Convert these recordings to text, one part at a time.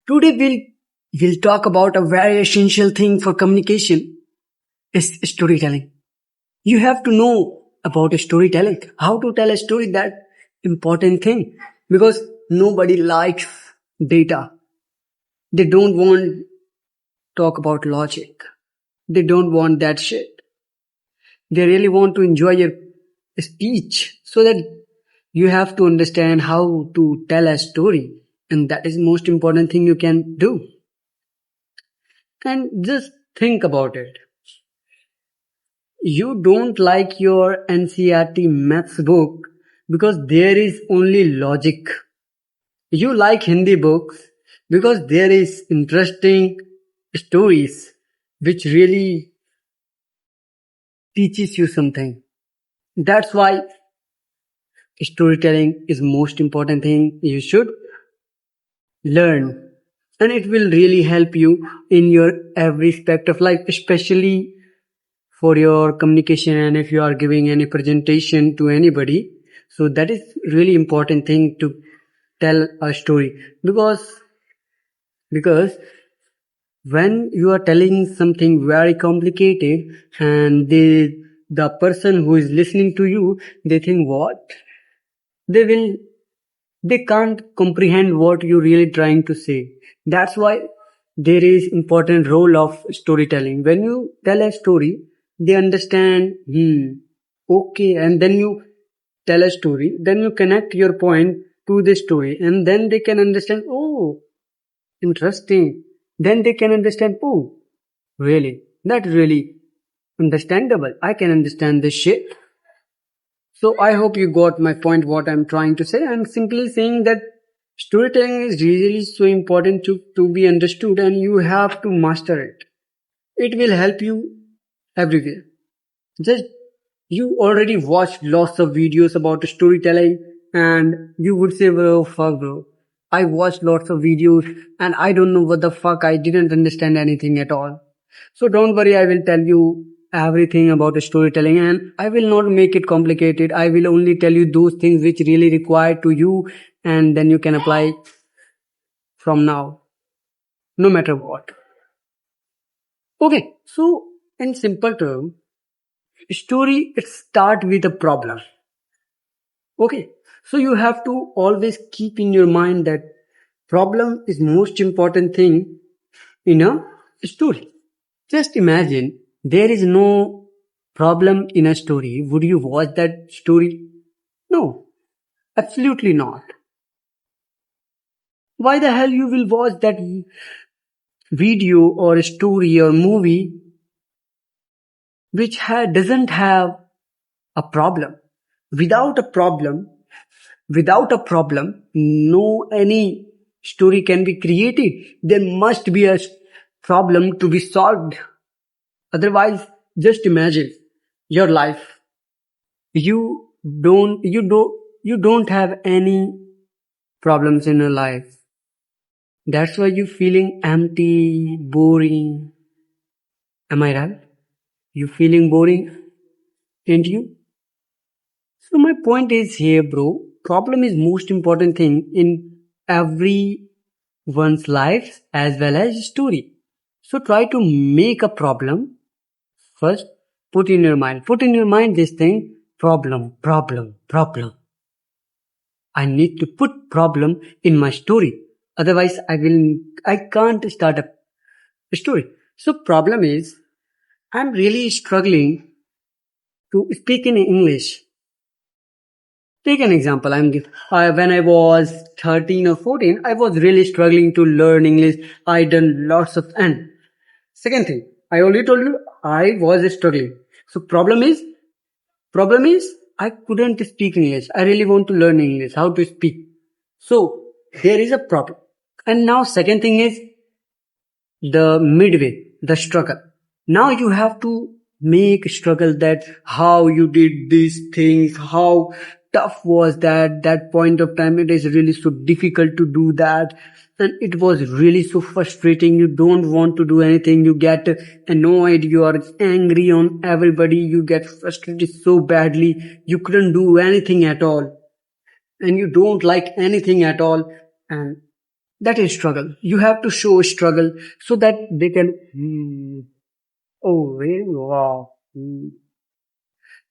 Today we'll talk about a very essential thing for communication is storytelling. You have to know about storytelling, how to tell a story, that important thing, because nobody likes data. They don't want talk about logic. They don't want that shit. They really want to enjoy your speech so that you have to understand how to tell a story, and that is the most important thing you can do. And just think about it. You don't like your NCRT maths book because there is only logic. You like Hindi books because there is interesting stories which really teaches you something. That's why storytelling is most important thing you should learn, and it will really help you in your every aspect of life, especially for your communication and if you are giving any presentation to anybody. So that is really important thing to tell a story, because when you are telling something very complicated and the person who is listening to you, they think what, they will they can't comprehend what you're really trying to say. That's why there is important role of storytelling. When you tell a story, they understand, okay, and then you tell a story, then you connect your point to the story, and then they can understand, oh, interesting. Then they can understand, oh, really, that's really understandable. I can understand this shit. So I hope you got my point, what I'm trying to say. I'm simply saying that storytelling is really so important to be understood, and you have to master it. It will help you everywhere. Just you already watched lots of videos about storytelling and you would say, bro, fuck bro. I watched lots of videos and I don't know what the fuck, I didn't understand anything at all. So don't worry, I will tell you everything about storytelling, and I will not make it complicated. I will only tell you those things which really require to you, and then you can apply from now, no matter what. Okay, so in simple term, story it start with a problem. Okay, so you have to always keep in your mind that problem is most important thing in a story. Just imagine there is no problem in a story. Would you watch that story? No, absolutely not. Why the hell you will watch that video or story or movie which doesn't have a problem? Without a problem, no any story can be created. There must be a problem to be solved. Otherwise, just imagine your life. You don't have any problems in your life. That's why you're feeling empty, boring. Am I right? You feeling boring, ain't you? So my point is here, bro. Problem is most important thing in everyone's life as well as story. So try to make a problem first. Put in your mind this thing, problem. I need to put problem in my story. Otherwise, I can't start a story. So problem is, I'm really struggling to speak in English. Take an example. When I was 13 or 14, I was really struggling to learn English. I done lots of, and second thing, I already told you I was struggling. So problem is I couldn't speak English. I really want to learn English, how to speak. So there is a problem. And now second thing is the midway, the struggle. Now you have to make struggle that how you did these things, how tough was that point of time. It is really so difficult to do that. And it was really so frustrating. You don't want to do anything. You get annoyed. You are angry on everybody. You get frustrated so badly. You couldn't do anything at all. And you don't like anything at all. And That is struggle. You have to show struggle so that they can, oh, really? Wow.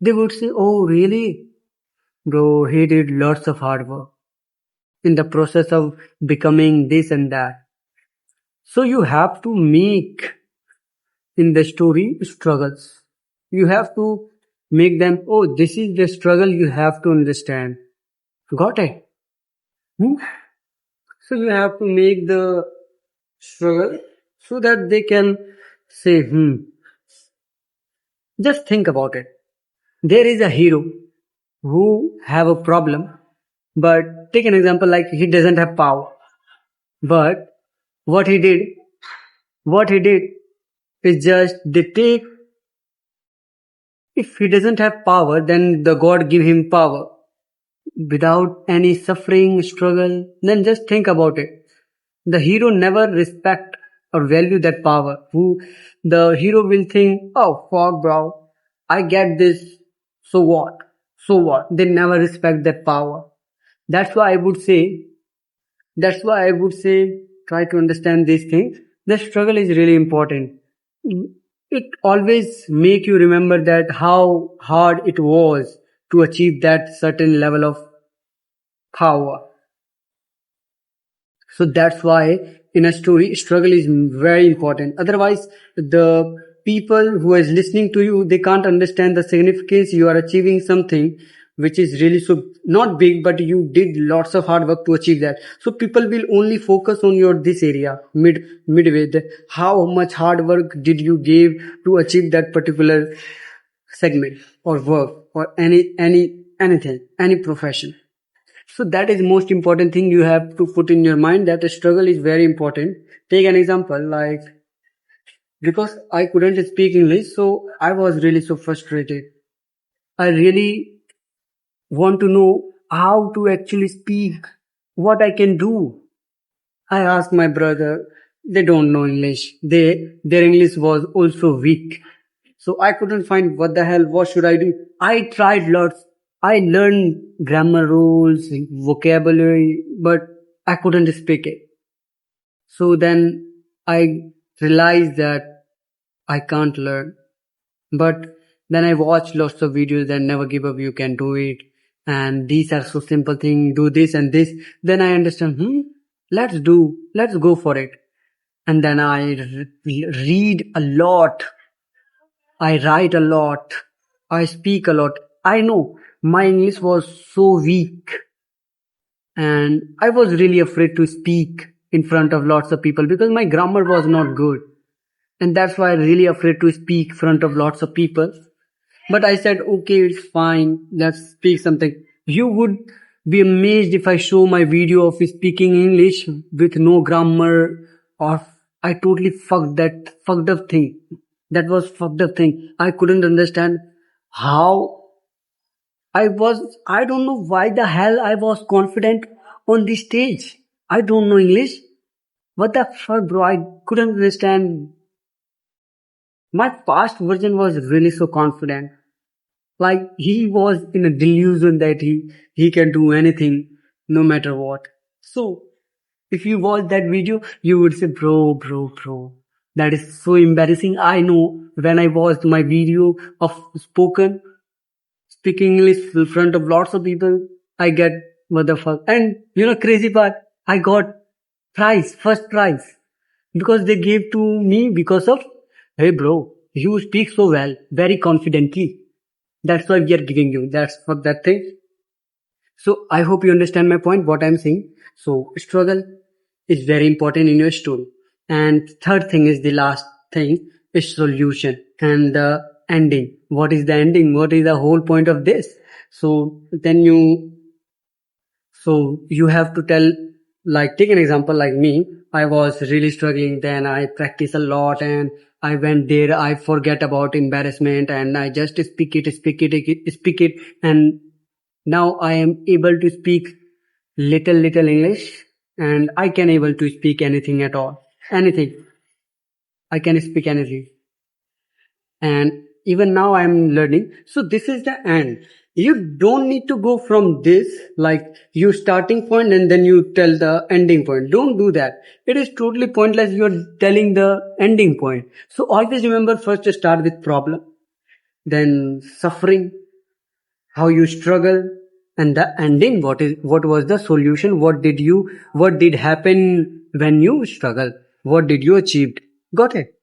They would say, oh, really? Bro, he did lots of hard work in the process of becoming this and that. So you have to make in the story struggles. You have to make them, oh, this is the struggle you have to understand. Got it? Hmm? So you have to make the struggle so that they can say, just think about it. There is a hero who have a problem, but take an example like he doesn't have power. But what he did, what he did is just they take, if he doesn't have power, then the God give him power without any suffering, struggle. Then just think about it. The hero never respect or value that power. Who the hero will think, oh fuck bro, I get this. So what? So what? They never respect that power. That's why I would say. That's why I would say try to understand these things. The struggle is really important. It always make you remember that how hard it was to achieve that certain level of power. So that's why in a story, struggle is very important. Otherwise, the people who is listening to you, they can't understand the significance. You are achieving something which is really so not big, but you did lots of hard work to achieve that. So people will only focus on your this area midway. How much hard work did you give to achieve that particular segment or work or anything, any profession. So that is most important thing you have to put in your mind, that the struggle is very important. Take an example like, because I couldn't speak English, so I was really so frustrated. I really want to know how to actually speak, what I can do. I asked my brother, they don't know English. Their English was also weak. So I couldn't find what the hell, what should I do? I tried lots. I learned grammar rules, vocabulary, but I couldn't speak it. So then I realized that I can't learn. But then I watched lots of videos and never give up, you can do it. And these are so simple things, do this and this. Then I understand, let's go for it. And then I read a lot. I write a lot. I speak a lot. I know my English was so weak and I was really afraid to speak in front of lots of people because my grammar was not good. And that's why I'm really afraid to speak in front of lots of people. But I said, okay, it's fine. Let's speak something. You would be amazed if I show my video of speaking English with no grammar, or I totally fucked up thing. That was fucked up thing. I couldn't understand how I don't know why the hell I was confident on this stage. I don't know English. What the fuck, bro? I couldn't understand. My past version was really so confident. Like he was in a delusion that he can do anything no matter what. So if you watch that video, you would say, bro. That is so embarrassing. I know when I watched my video of speaking English in front of lots of people, I get what the fuck. And crazy part, I got first prize. Because they gave to me because of, hey bro, you speak so well, very confidently. That's why we are giving you. That's for that thing. So I hope you understand my point, what I'm saying. So struggle is very important in your story. And third thing is the last thing is solution and the ending. What is the ending? What is the whole point of this? So then you have to tell, like take an example like me. I was really struggling. Then I practiced a lot and I went there. I forget about embarrassment and I just speak it. And now I am able to speak little English and I can able to speak anything at all. Anything. I can speak anything. And even now I am learning. So this is the end. You don't need to go from this, like you starting point and then you tell the ending point. Don't do that. It is totally pointless. You're telling the ending point. So always remember, first to start with problem, then suffering, how you struggle, and the ending. What was the solution? What did happen when you struggle? What did you achieve? Got it?